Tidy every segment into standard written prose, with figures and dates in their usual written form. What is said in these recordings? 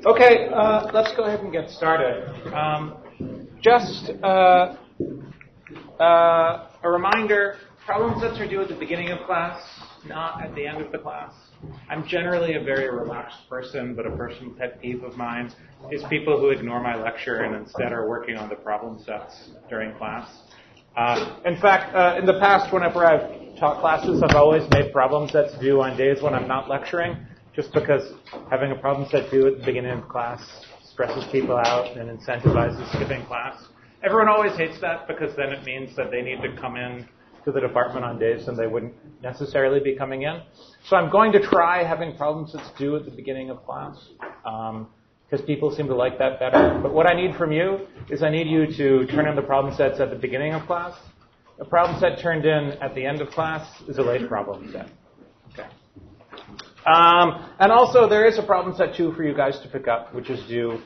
Okay, let's go ahead and get started. Just a reminder, problem sets are due at the beginning of class, not at the end of the class. I'm generally a very relaxed person, but a personal pet peeve of mine is people who ignore my lecture and instead are working on the problem sets during class. In fact, in the past, whenever I've taught classes, I've always made problem sets due on days when I'm not lecturing, just because having a problem set due at the beginning of class stresses people out and incentivizes skipping class. Everyone always hates that because then it means that they need to come in to the department on days when they wouldn't necessarily be coming in. So I'm going to try having problem sets due at the beginning of class because people seem to like that better. But what I need from you is I need you to turn in the problem sets at the beginning of class. A problem set turned in at the end of class is a late problem set. Okay. And also, there is a problem set, too, for you guys to pick up, which is due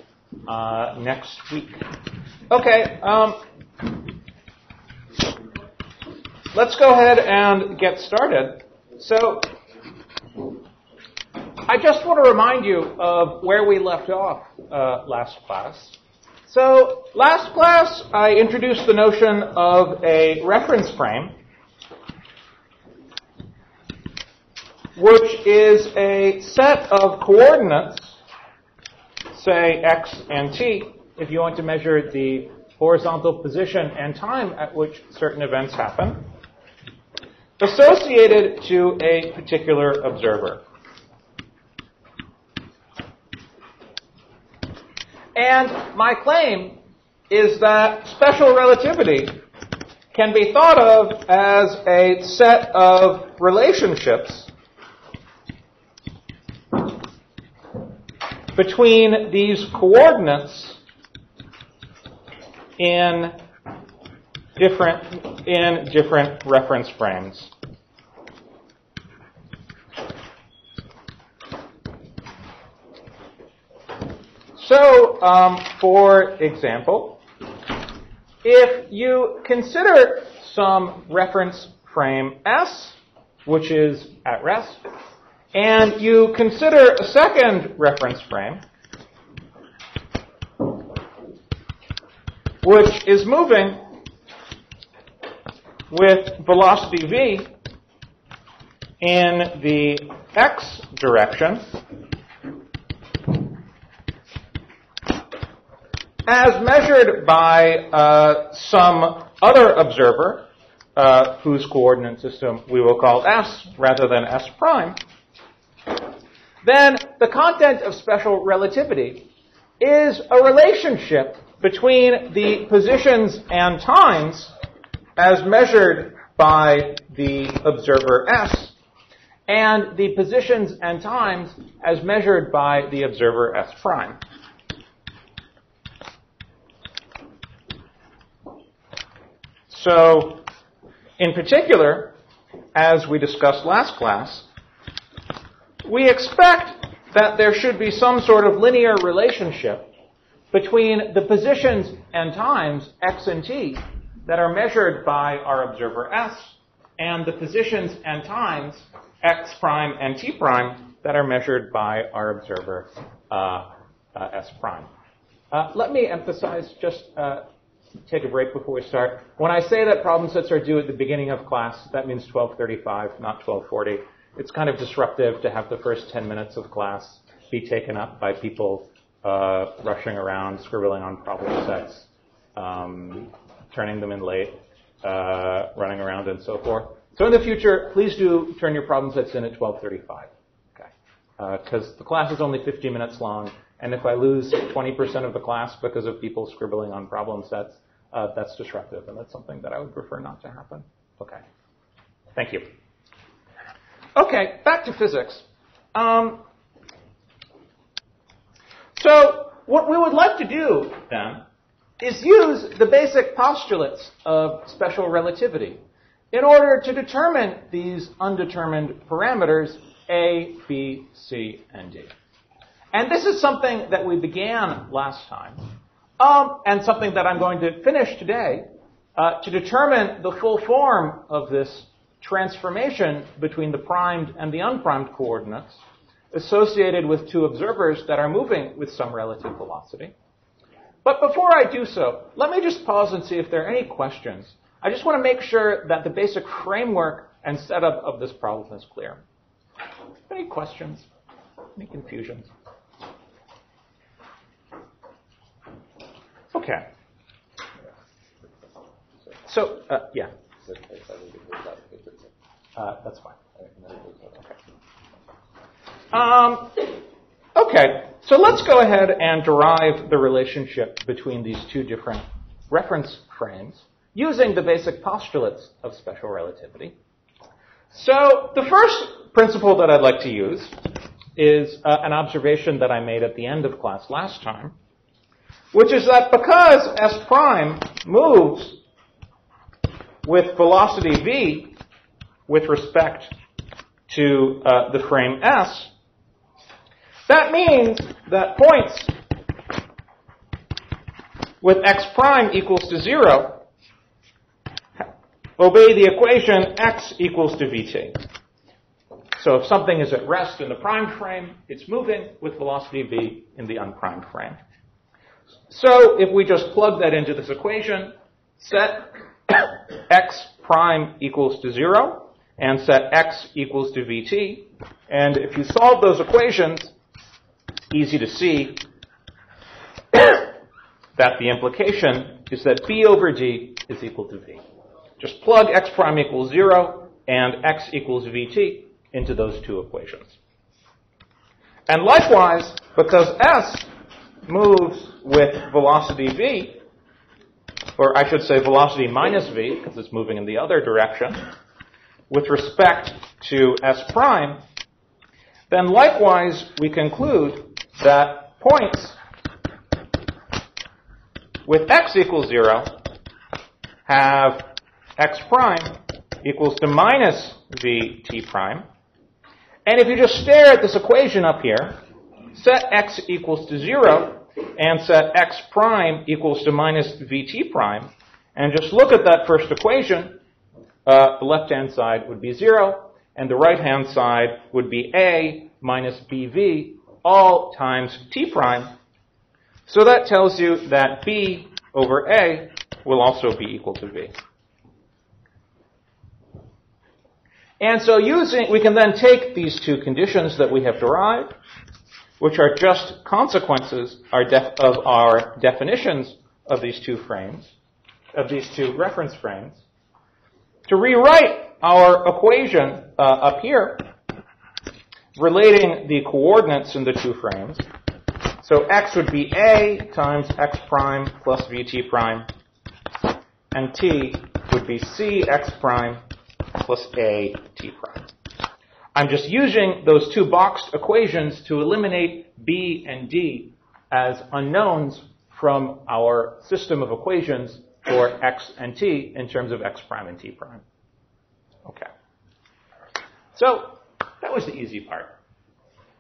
next week. Okay, let's go ahead and get started. So, I just want to remind you of where we left off last class. So, last class, I introduced the notion of a reference frame, which is a set of coordinates, say x and t, if you want to measure the horizontal position and time at which certain events happen, associated to a particular observer. And my claim is that special relativity can be thought of as a set of relationships between these coordinates in different reference frames. So, for example, if you consider some reference frame S, which is at rest, and you consider a second reference frame, which is moving with velocity v in the x direction, as measured by some other observer, whose coordinate system we will call S rather than S prime, then the content of special relativity is a relationship between the positions and times as measured by the observer S and the positions and times as measured by the observer S prime. So, in particular, as we discussed last class, we expect that there should be some sort of linear relationship between the positions and times, x and t, that are measured by our observer S, and the positions and times, x prime and t prime, that are measured by our observer S prime. Let me emphasize, just take a break before we start. When I say that problem sets are due at the beginning of class, that means 12:35, not 12:40. It's kind of disruptive to have the first 10 minutes of class be taken up by people rushing around, scribbling on problem sets, turning them in late, running around, and so forth. So in the future, please do turn your problem sets in at 12:35, okay? Because the class is only 50 minutes long, and if I lose 20% of the class because of people scribbling on problem sets, that's disruptive, and that's something that I would prefer not to happen. Okay. Thank you. Okay, back to physics. So what we would like to do, then, is use the basic postulates of special relativity in order to determine these undetermined parameters A, B, C, and D. And this is something that we began last time, and something that I'm going to finish today, to determine the full form of this transformation between the primed and the unprimed coordinates. associated with two observers that are moving with some relative velocity. But before I do so, let me just pause and see if there are any questions. I just want to make sure that the basic framework and setup of this problem is clear. Any questions? Any confusions? Okay. So, yeah. That's fine. Okay, so let's go ahead and derive the relationship between these two different reference frames using the basic postulates of special relativity. So the first principle that I'd like to use is an observation that I made at the end of class last time, which is that because S prime moves with velocity v with respect to the frame S, that means that points with x prime equals to 0 obey the equation x equals to vt. So if something is at rest in the primed frame, it's moving with velocity v in the unprimed frame. So if we just plug that into this equation, set x prime equals to 0 and set x equals to vt, and if you solve those equations, it's easy to see that the implication is that b over d is equal to v. Just plug x prime equals 0 and x equals vt into those two equations. And likewise, because S moves with velocity v, or I should say velocity minus v, because it's moving in the other direction, with respect to S prime, then likewise we conclude that points with x equals 0 have x prime equals to minus vt prime. And if you just stare at this equation up here, set x equals to 0 and set x prime equals to minus vt prime, and just look at that first equation, the left-hand side would be 0, and the right-hand side would be a minus bv, all times t prime. So that tells you that b over a will also be equal to v. And so we can then take these two conditions that we have derived, which are just consequences of our definitions of these two frames, of these two reference frames, to rewrite our equation up here relating the coordinates in the two frames. So x would be a times x prime plus vt prime, and t would be c x prime plus a t prime. I'm just using those two boxed equations to eliminate b and d as unknowns from our system of equations for x and t in terms of x prime and t prime. Okay. So that was the easy part.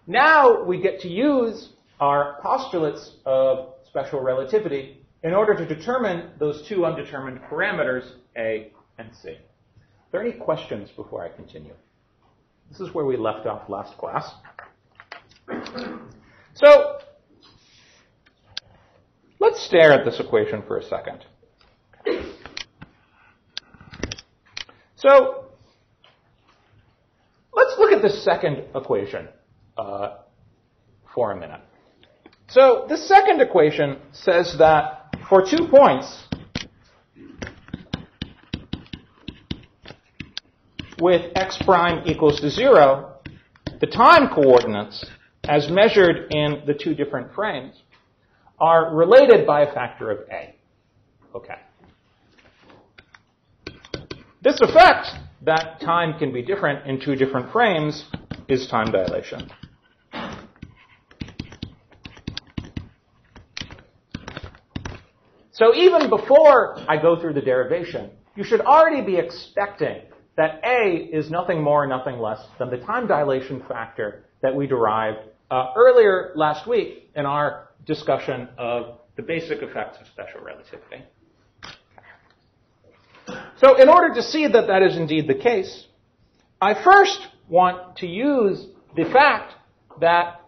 Now we get to use our postulates of special relativity in order to determine those two undetermined parameters, a and c. Are there any questions before I continue? This is where we left off last class. So let's stare at this equation for a second. So let's look at the second equation for a minute. So the second equation says that for 2 points with x prime equals to 0, the time coordinates, as measured in the two different frames, are related by a factor of a. Okay. This effect, that time can be different in two different frames, is time dilation. So even before I go through the derivation, you should already be expecting that a is nothing more, nothing less than the time dilation factor that we derived earlier last week in our discussion of the basic effects of special relativity. So in order to see that that is indeed the case, I first want to use the fact that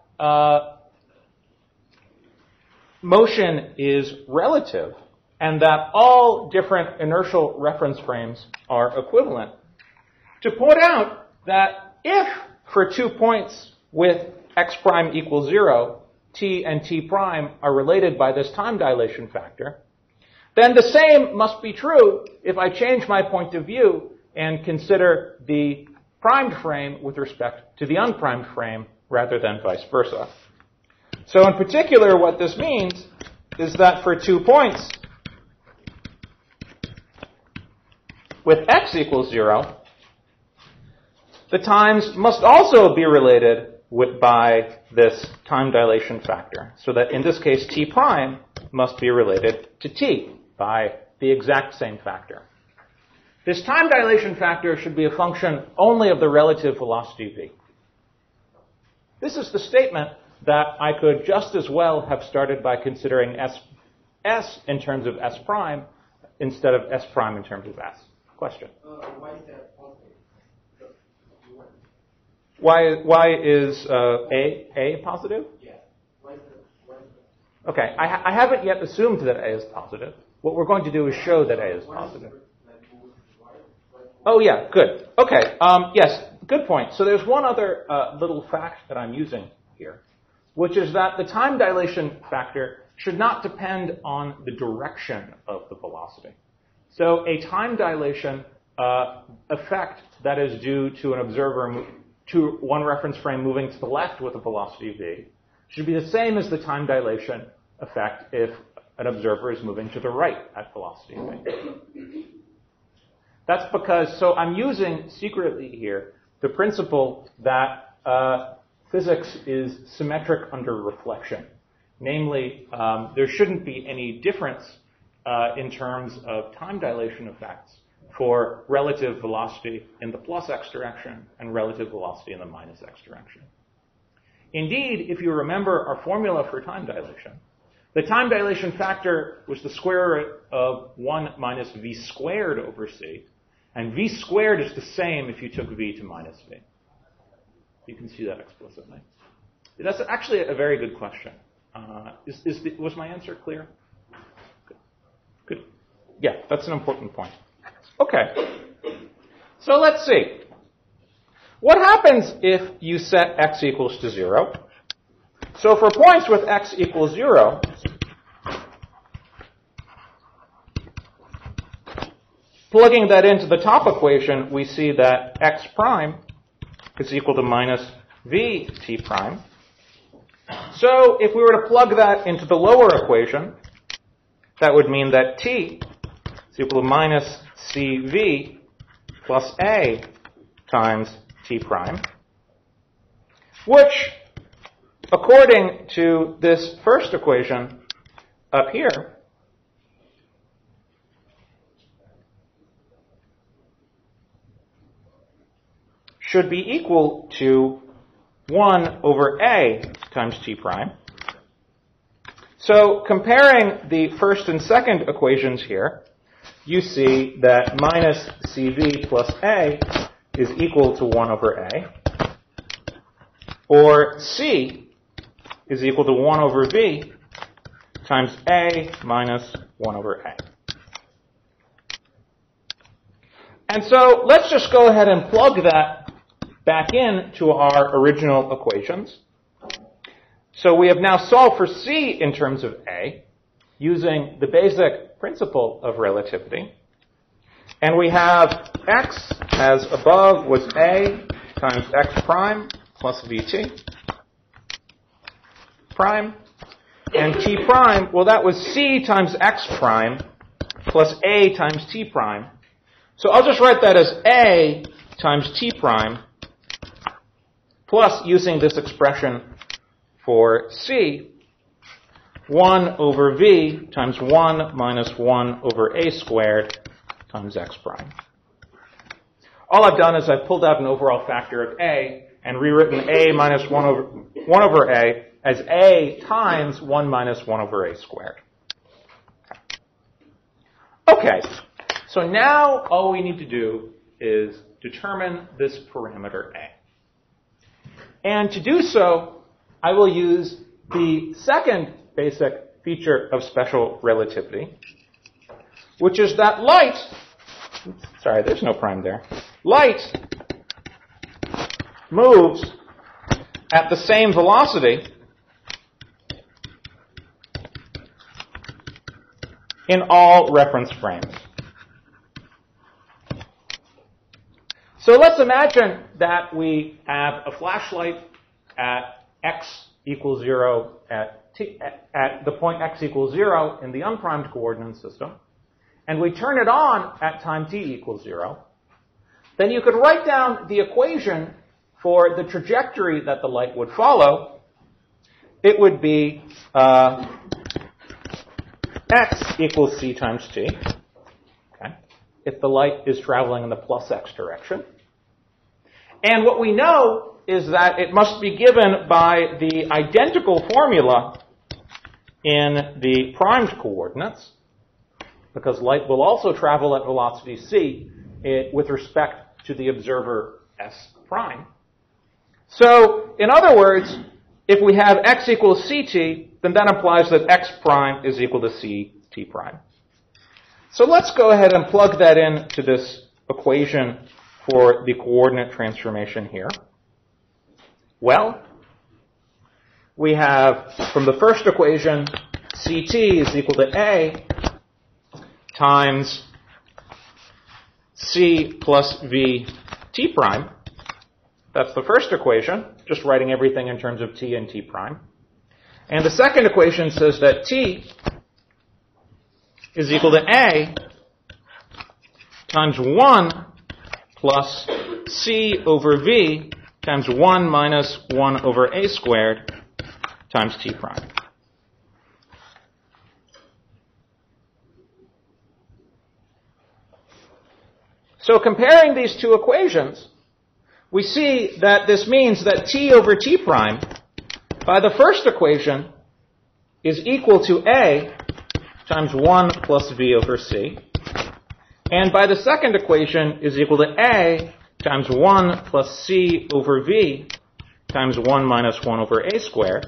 motion is relative and that all different inertial reference frames are equivalent, to point out that if for 2 points with x prime equals 0, t and t prime are related by this time dilation factor, then the same must be true if I change my point of view and consider the primed frame with respect to the unprimed frame rather than vice versa. So in particular, what this means is that for 2 points with x equals 0, the times must also be related by this time dilation factor, so that in this case t prime must be related to t by the exact same factor. This time dilation factor should be a function only of the relative velocity v. This is the statement that I could just as well have started by considering s in terms of s prime instead of s prime in terms of s. Question? Why is that positive? Why is A positive? Yeah. Why is that? Okay, I haven't yet assumed that A is positive. What we're going to do is show that A is positive. Oh, yeah, good. Okay, yes, good point. So there's one other little fact that I'm using here, which is that the time dilation factor should not depend on the direction of the velocity. So a time dilation effect that is due to an observer, to one reference frame moving to the left with a velocity v, should be the same as the time dilation effect if an observer is moving to the right at velocity v. That's because, so I'm using secretly here the principle that physics is symmetric under reflection. Namely, there shouldn't be any difference in terms of time dilation effects for relative velocity in the plus x direction and relative velocity in the minus x direction. Indeed, if you remember our formula for time dilation, the time dilation factor was the square root of 1 minus v squared over c, and v squared is the same if you took v to minus v. You can see that explicitly. That's actually a very good question. Was my answer clear? Good. Yeah, that's an important point. Okay. So let's see. What happens if you set x equals to 0? So for points with x equals 0, plugging that into the top equation, we see that x prime is equal to minus v t prime. So if we were to plug that into the lower equation, that would mean that t is equal to minus cv plus a times t prime, which, according to this first equation up here, should be equal to 1 over a times t prime. So comparing the first and second equations here, you see that minus cv plus a is equal to 1 over a, or c is equal to 1 over v times a minus 1 over a. And so let's just go ahead and plug that back into our original equations. So we have now solved for c in terms of a using the basic principle of relativity. And we have x as above was a times x prime plus vt prime. And t prime, well, that was c times x prime plus a times t prime. So I'll just write that as a times t prime plus, using this expression for c, 1 over v times 1 minus 1 over a squared times x prime. All I've done is I've pulled out an overall factor of a and rewritten a minus 1 over a as a times 1 minus 1 over a squared. Okay, so now all we need to do is determine this parameter a. And to do so, I will use the second basic feature of special relativity, which is that light, sorry, there's no prime there, light moves at the same velocity in all reference frames. So let's imagine that we have a flashlight at x equals 0 at the point x equals 0 in the unprimed coordinate system, and we turn it on at time t equals 0. Then you could write down the equation for the trajectory that the light would follow. It would be x equals c times t, okay, if the light is traveling in the plus x direction. And what we know is that it must be given by the identical formula in the primed coordinates, because light will also travel at velocity c with respect to the observer s prime. So, in other words, if we have x equals ct, then that implies that x prime is equal to ct prime. So let's go ahead and plug that into this equation for the coordinate transformation here. Well, we have, from the first equation, ct is equal to a times c plus v t prime. That's the first equation, just writing everything in terms of t and t prime. And the second equation says that t is equal to a times 1 plus c over v times 1 minus 1 over a squared times t prime. So comparing these two equations, we see that this means that t over t prime, by the first equation, is equal to a times 1 plus v over c, and by the second equation is equal to a times 1 plus c over v times 1 minus 1 over a squared.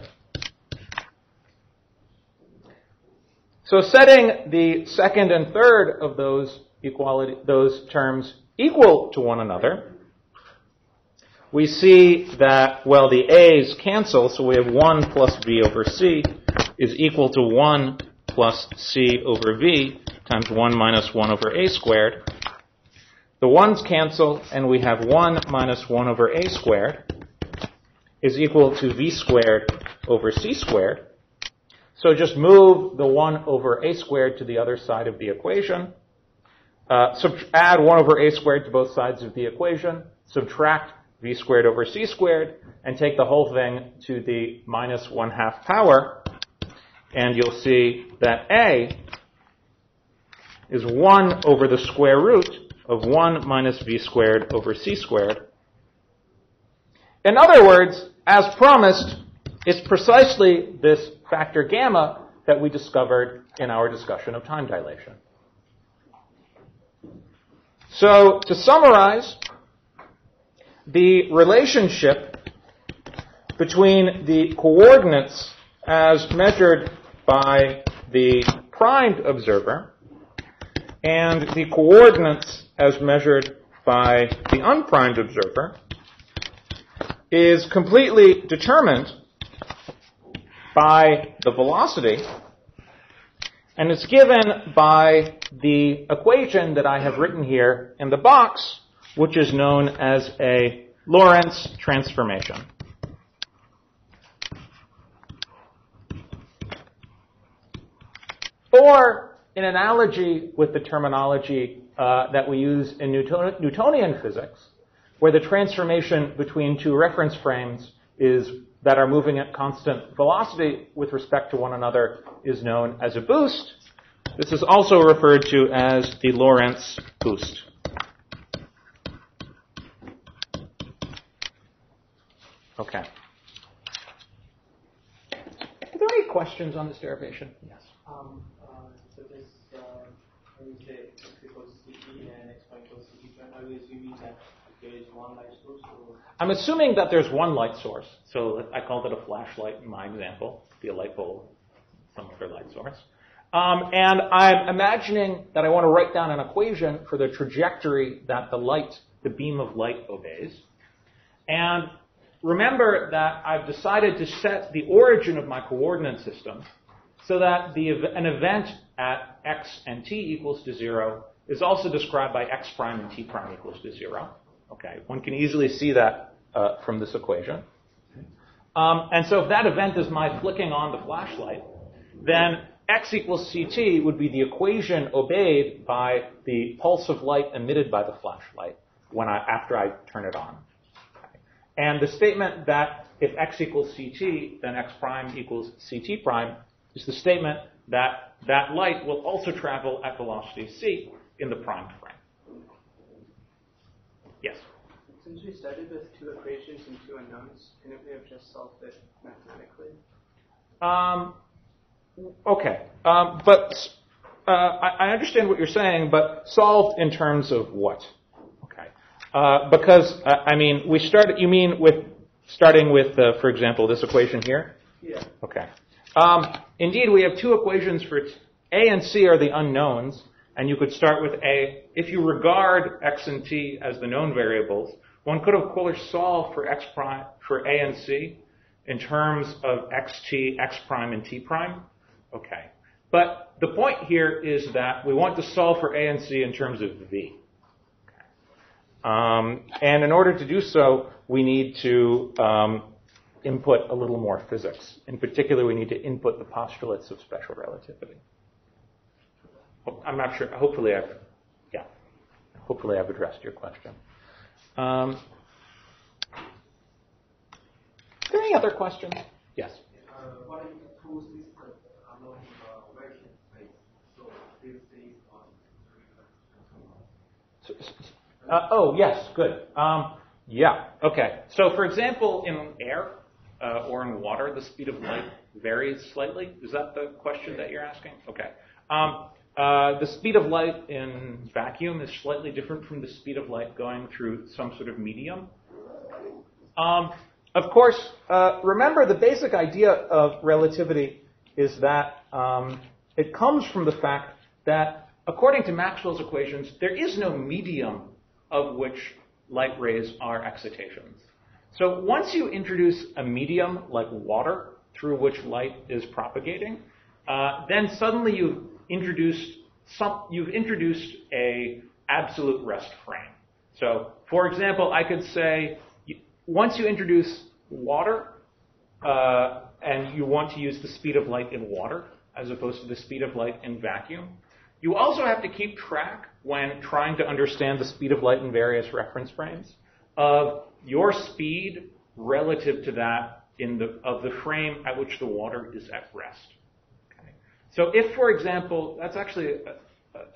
So setting the second and third of those terms equal to one another, we see that, well, the a's cancel, so we have 1 plus v over c is equal to 1 plus c over v times 1 minus 1 over a squared. The 1's cancel, and we have 1 minus 1 over a squared is equal to v squared over c squared. So just move the 1 over a squared to the other side of the equation. Add 1 over a squared to both sides of the equation. Subtract v squared over c squared, and take the whole thing to the minus 1/2 power. And you'll see that a is 1 over the square root of 1 minus v squared over c squared. In other words, as promised, it's precisely this factor gamma that we discovered in our discussion of time dilation. So, to summarize, the relationship between the coordinates as measured by the primed observer and the coordinates as measured by the unprimed observer is completely determined by the velocity, and it's given by the equation that I have written here in the box, which is known as a Lorentz transformation. Or, in analogy with the terminology that we use in Newtonian physics, where the transformation between two reference frames that are moving at constant velocity with respect to one another is known as a boost. This is also referred to as the Lorentz boost. Okay. Are there any questions on this derivation? Yes. So this, when you say x equals ct and x prime equals ct prime, are we assuming that there is one light source? Or I'm assuming that there's one light source. So I called it a flashlight in my example. It could be a light bulb, some other light source. And I'm imagining that I want to write down an equation for the trajectory that the beam of light obeys. And remember that I've decided to set the origin of my coordinate system so that an event at x and t equals to 0 is also described by x prime and t prime equals to 0. Okay, one can easily see that from this equation. And so if that event is my flicking on the flashlight, then x equals ct would be the equation obeyed by the pulse of light emitted by the flashlight after I turn it on. Okay. And the statement that if x equals ct, then x prime equals ct prime is the statement that that light will also travel at velocity c in the primed frame. Yes? Since we started with two equations and two unknowns, couldn't we have just solved it mathematically? Okay. But I understand what you're saying, but solved in terms of what? Okay. Because, you mean with starting with, for example, this equation here? Yeah. Okay. Indeed, we have two equations for A and C are the unknowns, and you could start with A. If you regard x and t as the known variables, one could, of course, solve for x prime, for A and C in terms of xt, x prime, and t prime. Okay. But the point here is that we want to solve for A and C in terms of V. Okay. And in order to do so, we need to input a little more physics. In particular, we need to input the postulates of special relativity. I'm not sure. Hopefully I've addressed your question. Are there any other questions? Yes. what if the two systems are not in a vacuum space? So this is on Yes, good. Yeah, okay. So, for example, in air or in water, the speed of light varies slightly. Is that the question that you're asking? Okay. The speed of light in vacuum is slightly different from the speed of light going through some sort of medium. Of course, remember the basic idea of relativity is that it comes from the fact that, according to Maxwell's equations, there is no medium of which light rays are excitations. So once you introduce a medium like water through which light is propagating, then suddenly you've introduced a absolute rest frame. So, for example, I could say once you introduce water and you want to use the speed of light in water as opposed to the speed of light in vacuum, you also have to keep track when trying to understand the speed of light in various reference frames of your speed relative to that of the frame at which the water is at rest. Okay. So if, for example, that's actually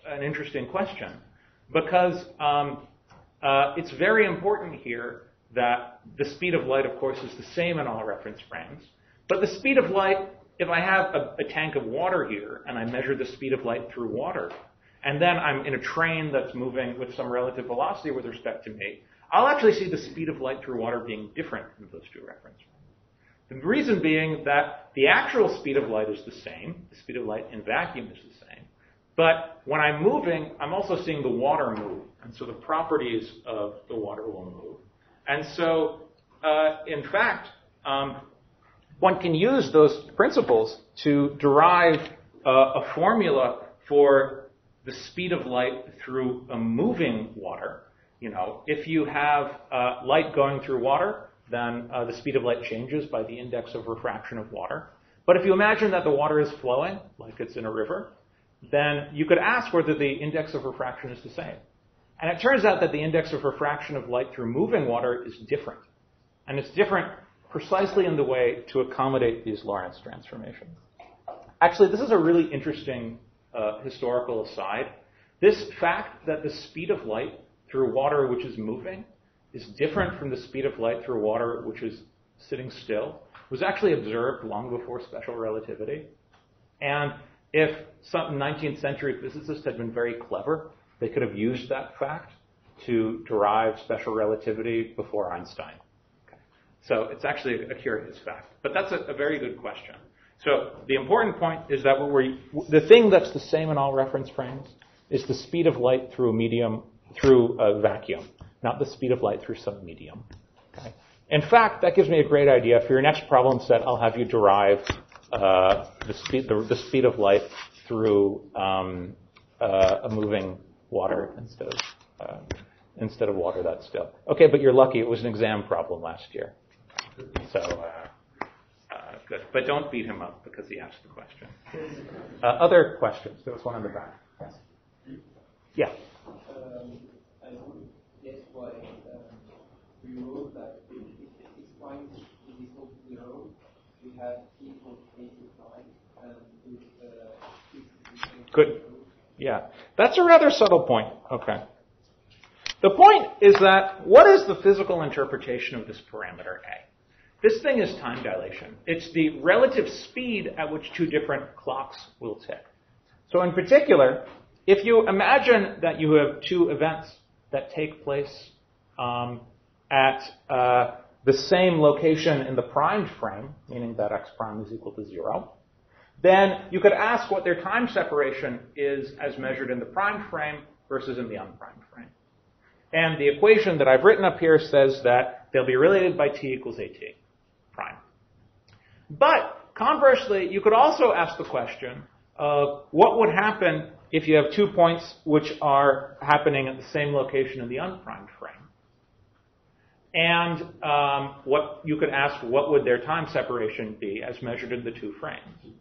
an interesting question because it's very important here that the speed of light, of course, is the same in all reference frames. But the speed of light, if I have a tank of water here and I measure the speed of light through water, and then I'm in a train that's moving with some relative velocity with respect to me, I'll actually see the speed of light through water being different from those two reference frames. The reason being that the actual speed of light is the same. The speed of light in vacuum is the same. But when I'm moving, I'm also seeing the water move. And so the properties of the water will move. And so, in fact, one can use those principles to derive a formula for the speed of light through a moving water. You know, if you have light going through water, then the speed of light changes by the index of refraction of water. But if you imagine that the water is flowing, like it's in a river, then you could ask whether the index of refraction is the same. And it turns out that the index of refraction of light through moving water is different. And it's different precisely in the way to accommodate these Lorentz transformations. Actually, this is a really interesting historical aside. This fact that the speed of light through water which is moving is different from the speed of light through water which is sitting still was actually observed long before special relativity. And if some 19th century physicists had been very clever, they could have used that fact to derive special relativity before Einstein. Okay. So it's actually a curious fact. But that's a very good question. So the important point is that the thing that's the same in all reference frames is the speed of light through a vacuum, not the speed of light through some medium. Okay. In fact, that gives me a great idea. For your next problem set, I'll have you derive the speed of light through a moving water instead of water that's still. Okay, but you're lucky. It was an exam problem last year. So good. But don't beat him up because he asked the question. Other questions? There was one in the back. Yes. Yeah. I would guess why we wrote that if x prime is equal to 0, we have t equals a to prime, and with Good. Yeah. That's a rather subtle point. Okay. The point is that what is the physical interpretation of this parameter A? This thing is time dilation. It's the relative speed at which two different clocks will tick. So in particular, if you imagine that you have two events that take place at the same location in the primed frame, meaning that x prime is equal to 0, then you could ask what their time separation is as measured in the primed frame versus in the unprimed frame. And the equation that I've written up here says that they'll be related by t equals at prime. But conversely, you could also ask the question of what would happen if you have 2 points which are happening at the same location in the unprimed frame. And what you could ask, what would their time separation be as measured in the two frames?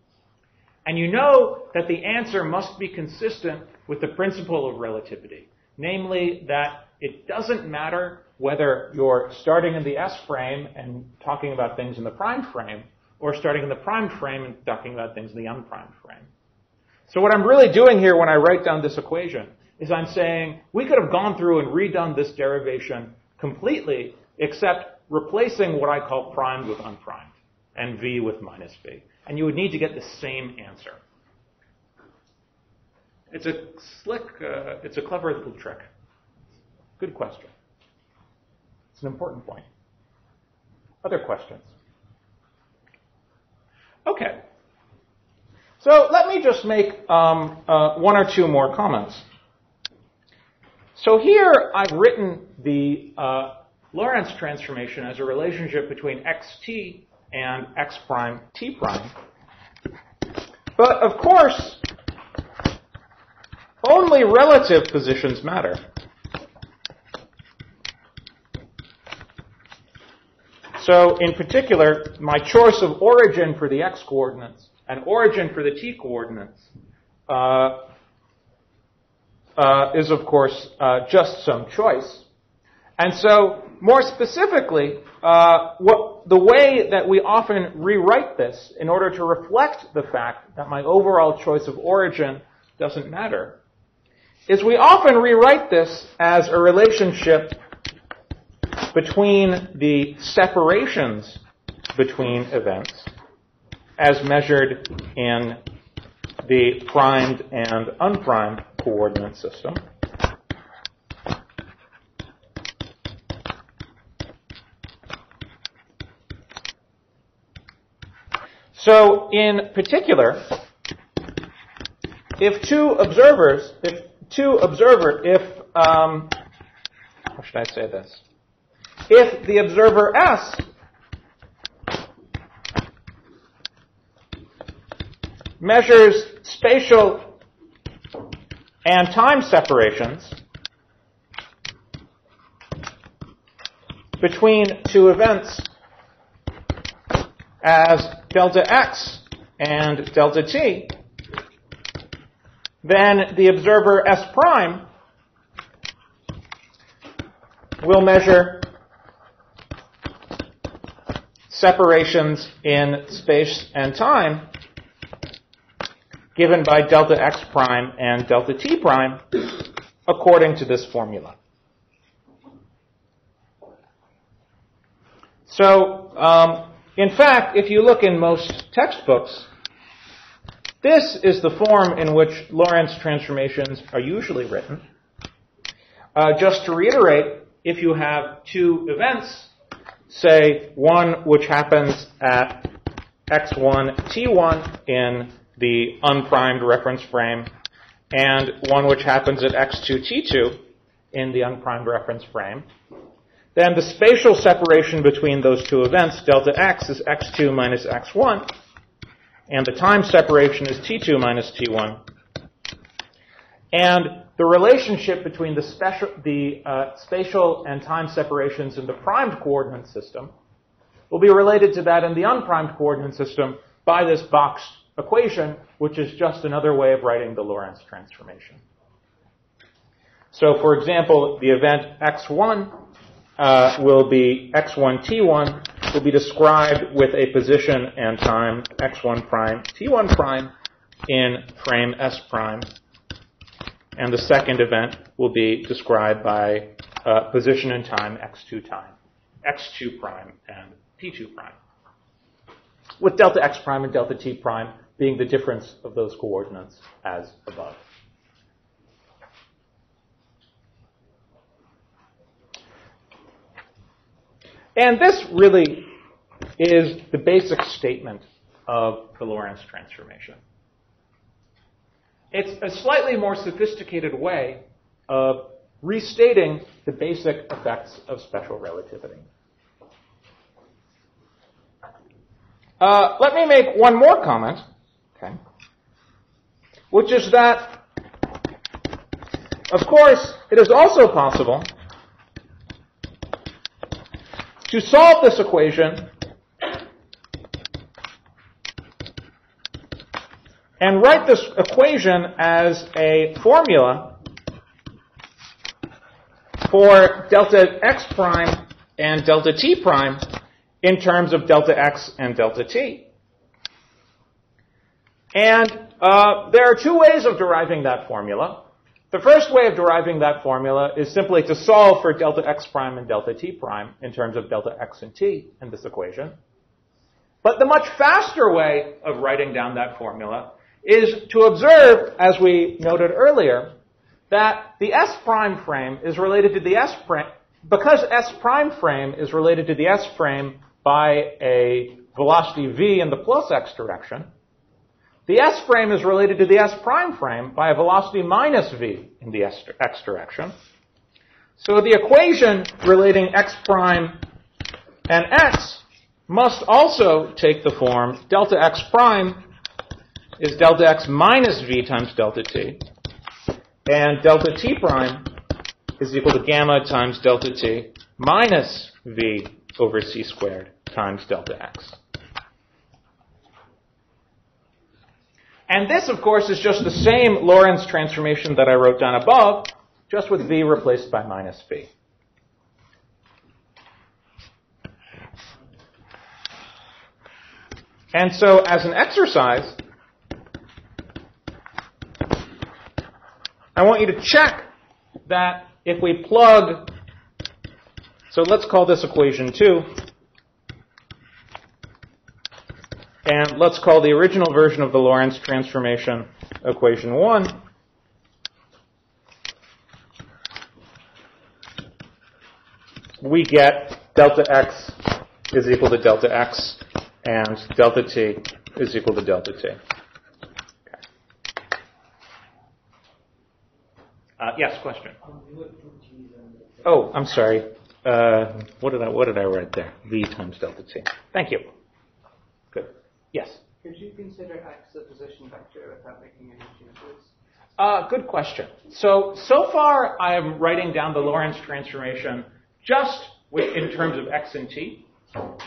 And you know that the answer must be consistent with the principle of relativity, namely that it doesn't matter whether you're starting in the S frame and talking about things in the primed frame, or starting in the primed frame and talking about things in the unprimed frame. So what I'm really doing here when I write down this equation is I'm saying we could have gone through and redone this derivation completely, except replacing what I call primed with unprimed, and V with minus V. And you would need to get the same answer. It's a clever little trick. Good question. It's an important point. Other questions? Okay. So let me just make one or two more comments. So here I've written the Lorentz transformation as a relationship between xt and x prime t prime. But of course, only relative positions matter. So in particular, my choice of origin for the x coordinates and origin for the t coordinates is, of course, just some choice. And so, more specifically, the way that we often rewrite this in order to reflect the fact that my overall choice of origin doesn't matter is we often rewrite this as a relationship between the separations between events as measured in the primed and unprimed coordinate system. So in particular, how should I say this? If the observer S measures spatial and time separations between two events as delta x and delta t, then the observer S prime will measure separations in space and time given by delta x prime and delta t prime according to this formula. So, in fact, if you look in most textbooks, this is the form in which Lorentz transformations are usually written. just to reiterate, if you have two events, say one which happens at x1, t1 in the unprimed reference frame, and one which happens at x2, t2 in the unprimed reference frame, then the spatial separation between those two events, delta x, is x2 minus x1, and the time separation is t2 minus t1. And the relationship between the spatial and time separations in the primed coordinate system will be related to that in the unprimed coordinate system by this boxed equation, which is just another way of writing the Lorentz transformation. So, for example, the event x1 will be x1 t1 will be described with a position and time x1 prime t1 prime in frame s prime, and the second event will be described by position and time x2 prime and t2 prime, with delta x prime and delta t prime being the difference of those coordinates as above. And this really is the basic statement of the Lorentz transformation. It's a slightly more sophisticated way of restating the basic effects of special relativity. Let me make one more comment, okay, which is that, of course, it is also possible to solve this equation and write this equation as a formula for delta x prime and delta t prime in terms of delta x and delta t. And there are two ways of deriving that formula. The first way of deriving that formula is simply to solve for delta x prime and delta t prime in terms of delta x and t in this equation. But the much faster way of writing down that formula is to observe, as we noted earlier, that the s prime frame is related to the s prime, because s prime frame is related to the s frame by a velocity v in the plus x direction, the s frame is related to the s prime frame by a velocity minus v in the x direction. So the equation relating x prime and x must also take the form delta x prime is delta x minus v times delta t, and delta t prime is equal to gamma times delta t minus v over c squared times delta x. And this, of course, is just the same Lorentz transformation that I wrote down above, just with v replaced by minus v. And so, as an exercise, I want you to check that if we plug, so let's call this equation 2, and let's call the original version of the Lorentz transformation equation 1. We get delta x is equal to delta x, and delta t is equal to delta t. Yes, question. Oh, I'm sorry. What did I write there? V times delta t. Thank you. Good. Yes. Could you consider x a position vector without making any changes? Good question. So far I'm writing down the Lorentz transformation just in terms of x and t,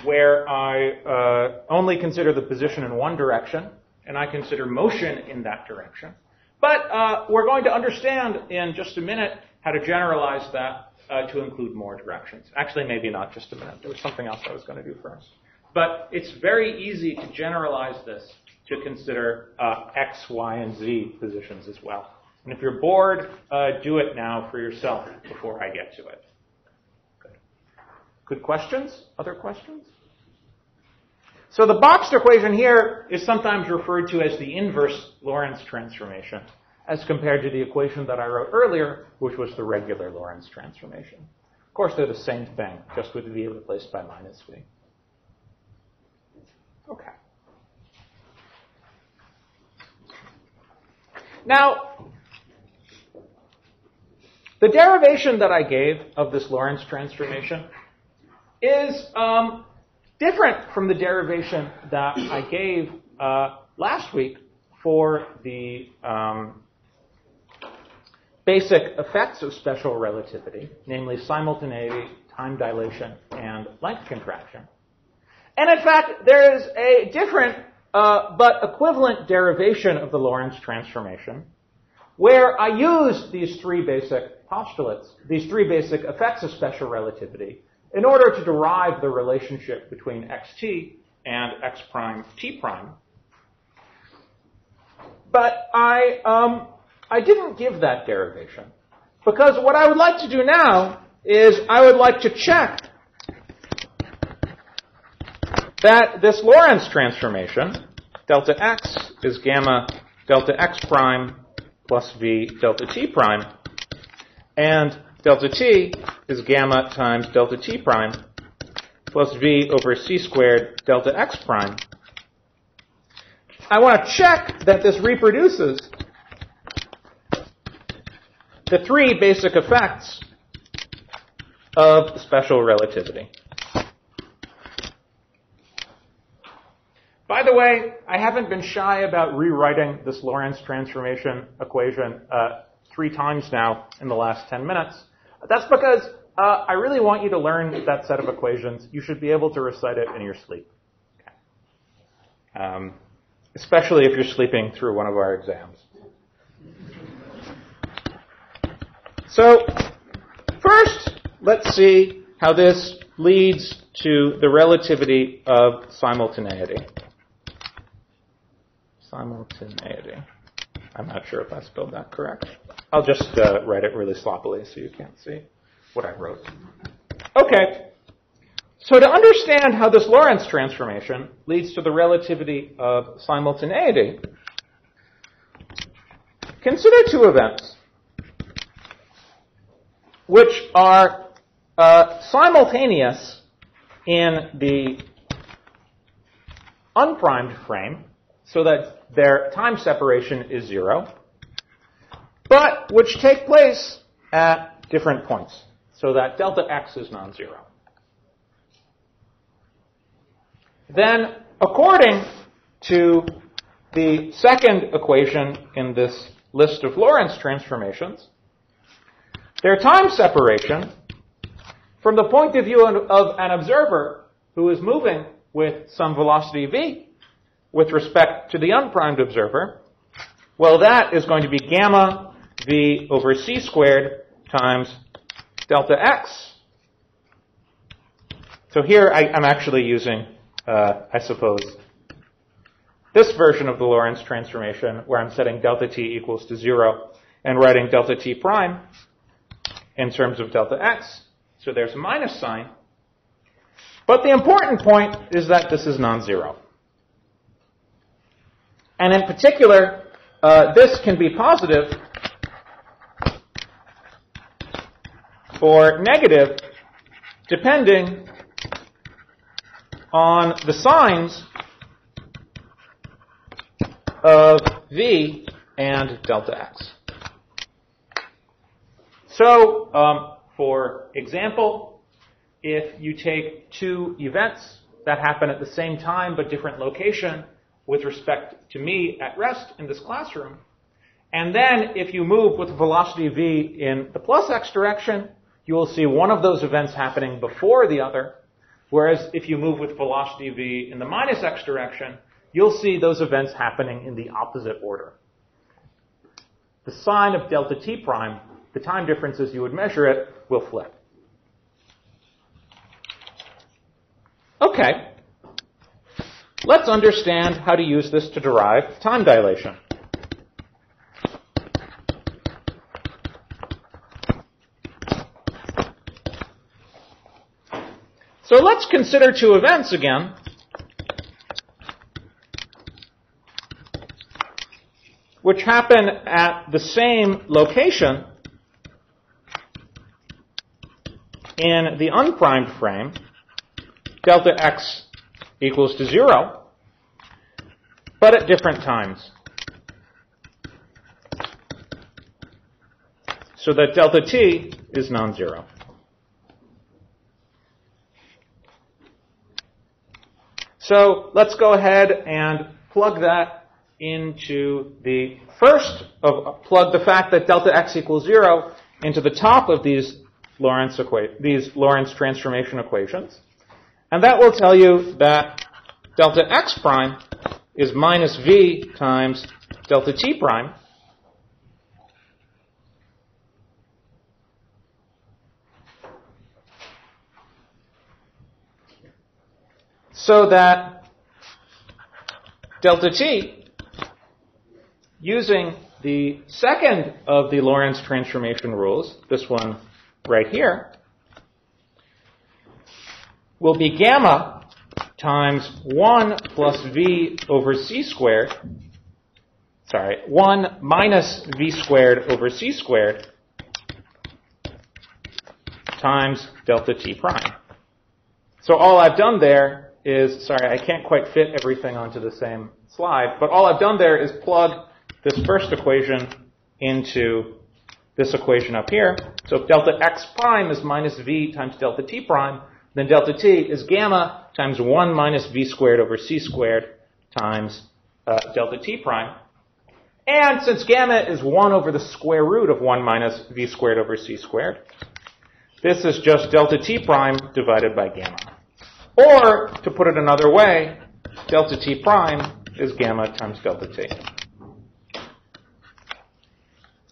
where I only consider the position in one direction, and I consider motion in that direction. But we're going to understand in just a minute how to generalize that to include more directions. Actually, maybe not just a minute. There was something else I was going to do first. But it's very easy to generalize this to consider x, y, and z positions as well. And if you're bored, do it now for yourself before I get to it. Good questions? Other questions? So the boxed equation here is sometimes referred to as the inverse Lorentz transformation, as compared to the equation that I wrote earlier, which was the regular Lorentz transformation. Of course, they're the same thing, just with v replaced by minus v. Okay. Now, the derivation that I gave of this Lorentz transformation is different from the derivation that I gave last week for the basic effects of special relativity, namely simultaneity, time dilation, and length contraction. And in fact, there is a different but equivalent derivation of the Lorentz transformation, where I use these three basic postulates, these three basic effects of special relativity, in order to derive the relationship between xt and x prime t prime. But I didn't give that derivation, because what I would like to do now is I would like to check that this Lorentz transformation, delta x is gamma delta x prime plus v delta t prime, and delta t is gamma times delta t prime plus v over c squared delta x prime. I want to check that this reproduces the three basic effects of special relativity. By the way, I haven't been shy about rewriting this Lorentz transformation equation 3 times now in the last 10 minutes. That's because I really want you to learn that set of equations. You should be able to recite it in your sleep. Okay. Especially if you're sleeping through one of our exams. So, first, let's see how this leads to the relativity of simultaneity. Simultaneity. I'm not sure if I spelled that correct. I'll just write it really sloppily so you can't see what I wrote. Okay. So to understand how this Lorentz transformation leads to the relativity of simultaneity, consider two events which are simultaneous in the unprimed frame, so that their time separation is 0, but which take place at different points, so that delta x is non-zero. Then, according to the second equation in this list of Lorentz transformations, their time separation from the point of view of an observer who is moving with some velocity v with respect to the unprimed observer, well, that is going to be gamma v over c squared times delta x. So here I'm actually using, I suppose, this version of the Lorentz transformation where I'm setting delta t equals to 0 and writing delta t prime in terms of delta x. So there's a minus sign. But the important point is that this is non-zero. And in particular, this can be positive or negative depending on the signs of v and delta x. So, for example, if you take two events that happen at the same time but different location with respect to me at rest in this classroom, and then if you move with velocity v in the plus x direction, you will see one of those events happening before the other, whereas if you move with velocity v in the minus x direction, you'll see those events happening in the opposite order. The sign of delta t prime, the time difference as you would measure it, will flip. Okay. Let's understand how to use this to derive time dilation. So let's consider two events again. which happen at the same location in the unprimed frame, delta x equals to 0, but at different times. So that delta t is non-zero. So let's go ahead and plug that into the plug the fact that delta x equals 0 into the top of these Lorentz transformation equations. And that will tell you that delta x prime is minus v times delta t prime. So that delta t, using the second of the Lorentz transformation rules, this one right here, will be gamma times 1 plus v over c squared, 1 minus v squared over c squared times delta t prime. So all I've done there is, I can't quite fit everything onto the same slide, but all I've done there is plug this first equation into this equation up here. So if delta x prime is minus v times delta t prime, then delta t is gamma times 1 minus v squared over c squared times delta t prime. And since gamma is 1 over the square root of 1 minus v squared over c squared, this is just delta t prime divided by gamma. Or, to put it another way, delta t prime is gamma times delta t.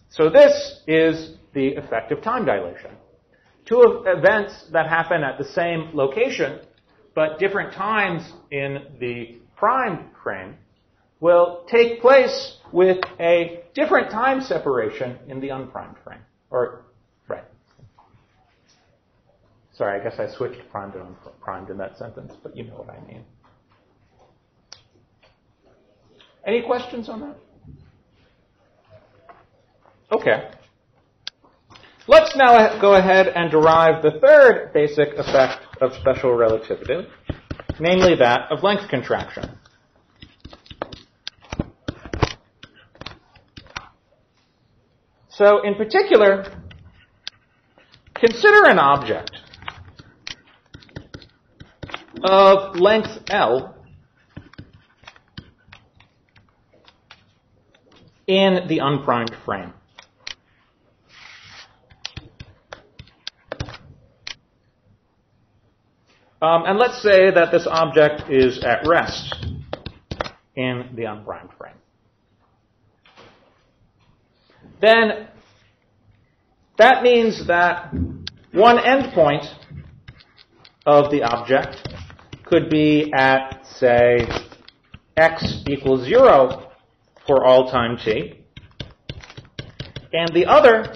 So this is the effective time dilation. Two events that happen at the same location, but different times in the primed frame, will take place with a different time separation in the unprimed frame. Sorry, I guess I switched primed to unprimed in that sentence, but you know what I mean. Any questions on that? Okay. Let's now go ahead and derive the third basic effect of special relativity, namely that of length contraction. So, in particular, consider an object of length L in the unprimed frame. And let's say that this object is at rest in the unprimed frame. Then that means that one endpoint of the object could be at, say, x equals 0 for all time t, and the other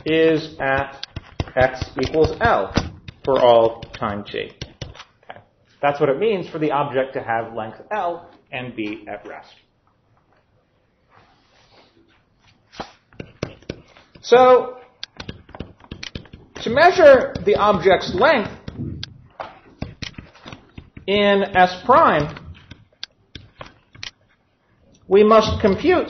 is at x equals L for all time t. Okay. That's what it means for the object to have length L and be at rest. So, to measure the object's length in S prime, we must compute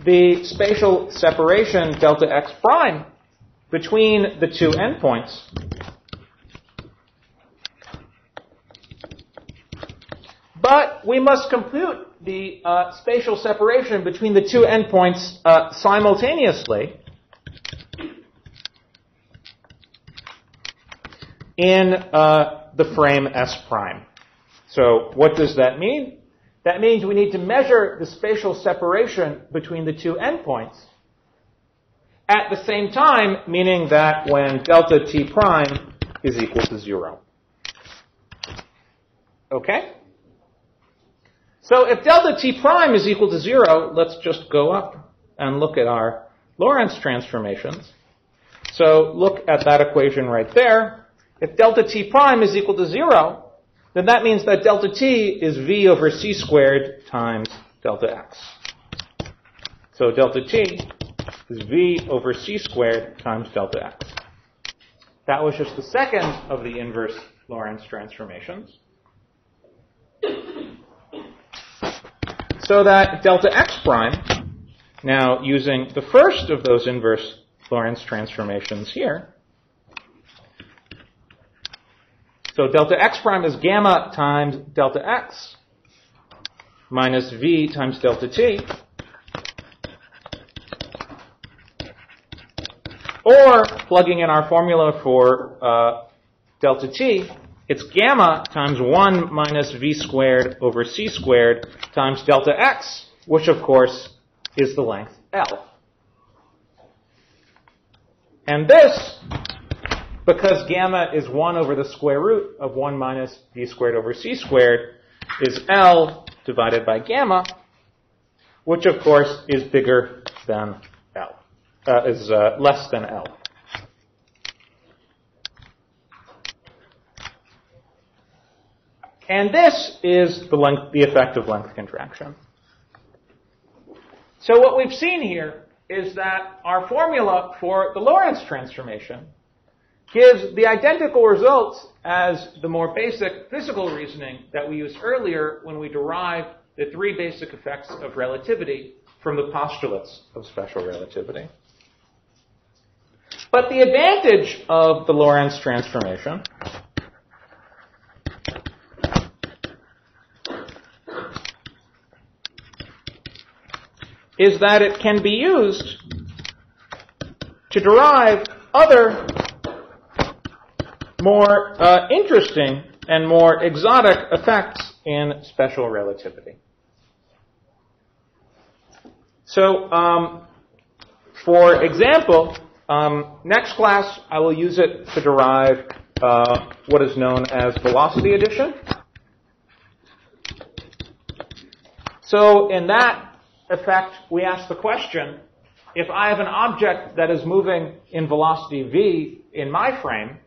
the spatial separation delta x prime between the two endpoints. But we must compute the spatial separation between the two endpoints simultaneously in the frame S prime. So what does that mean? That means we need to measure the spatial separation between the two endpoints at the same time, meaning that when delta t prime is equal to 0. Okay? So if delta t prime is equal to 0, let's just go up and look at our Lorentz transformations. So look at that equation right there. If delta t prime is equal to 0, then that means that delta t is v over c squared times delta x. So delta t is v over c squared times delta x. That was just the second of the inverse Lorentz transformations. So that delta x prime, now using the first of those inverse Lorentz transformations here, so delta x prime is gamma times delta x minus v times delta t. Or, plugging in our formula for delta t, it's gamma times 1 minus v squared over c squared times delta x, which of course is the length L. And this, because gamma is 1 over the square root of 1 minus v squared over c squared, is L divided by gamma, which of course is bigger than L, is less than L. And this is the effect of length contraction. So what we've seen here is that our formula for the Lorentz transformation gives the identical results as the more basic physical reasoning that we used earlier when we derived the three basic effects of relativity from the postulates of special relativity. But the advantage of the Lorentz transformation is that it can be used to derive other more interesting and more exotic effects in special relativity. So, for example, next class I will use it to derive what is known as velocity addition. So in that effect, we ask the question, if I have an object that is moving in velocity v in my frame,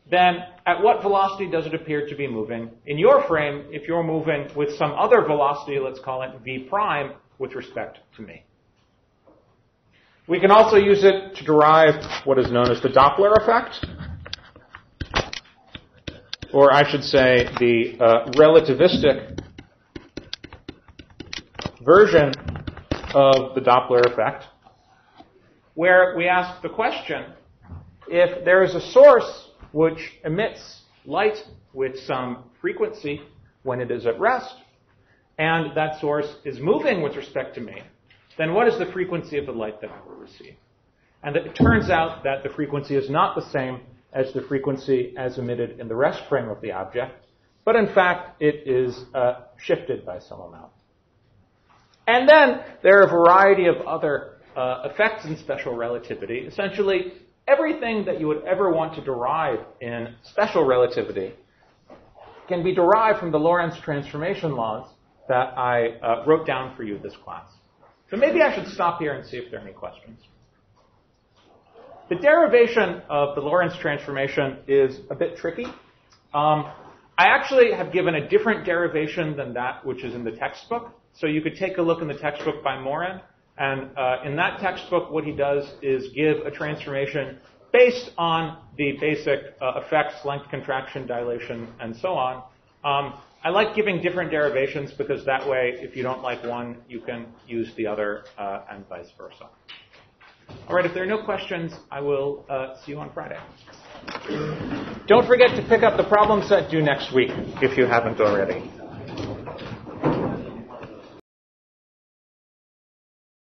then at what velocity does it appear to be moving in your frame if you're moving with some other velocity, let's call it v prime, with respect to me? We can also use it to derive what is known as the Doppler effect, or I should say the relativistic version of the Doppler effect, where we ask the question, if there is a source which emits light with some frequency when it is at rest, and that source is moving with respect to me, then what is the frequency of the light that I will receive? And it turns out that the frequency is not the same as the frequency as emitted in the rest frame of the object, but in fact it is shifted by some amount. And then there are a variety of other effects in special relativity. Essentially, everything that you would ever want to derive in special relativity can be derived from the Lorentz transformation laws that I wrote down for you this class. So maybe I should stop here and see if there are any questions. The derivation of the Lorentz transformation is a bit tricky. I actually have given a different derivation than that which is in the textbook. So you could take a look in the textbook by Morin, and in that textbook what he does is give a transformation based on the basic effects, length contraction, dilation, and so on. I like giving different derivations because that way, if you don't like one, you can use the other, and vice versa. All right, if there are no questions, I will see you on Friday. Don't forget to pick up the problem set due next week if you haven't already.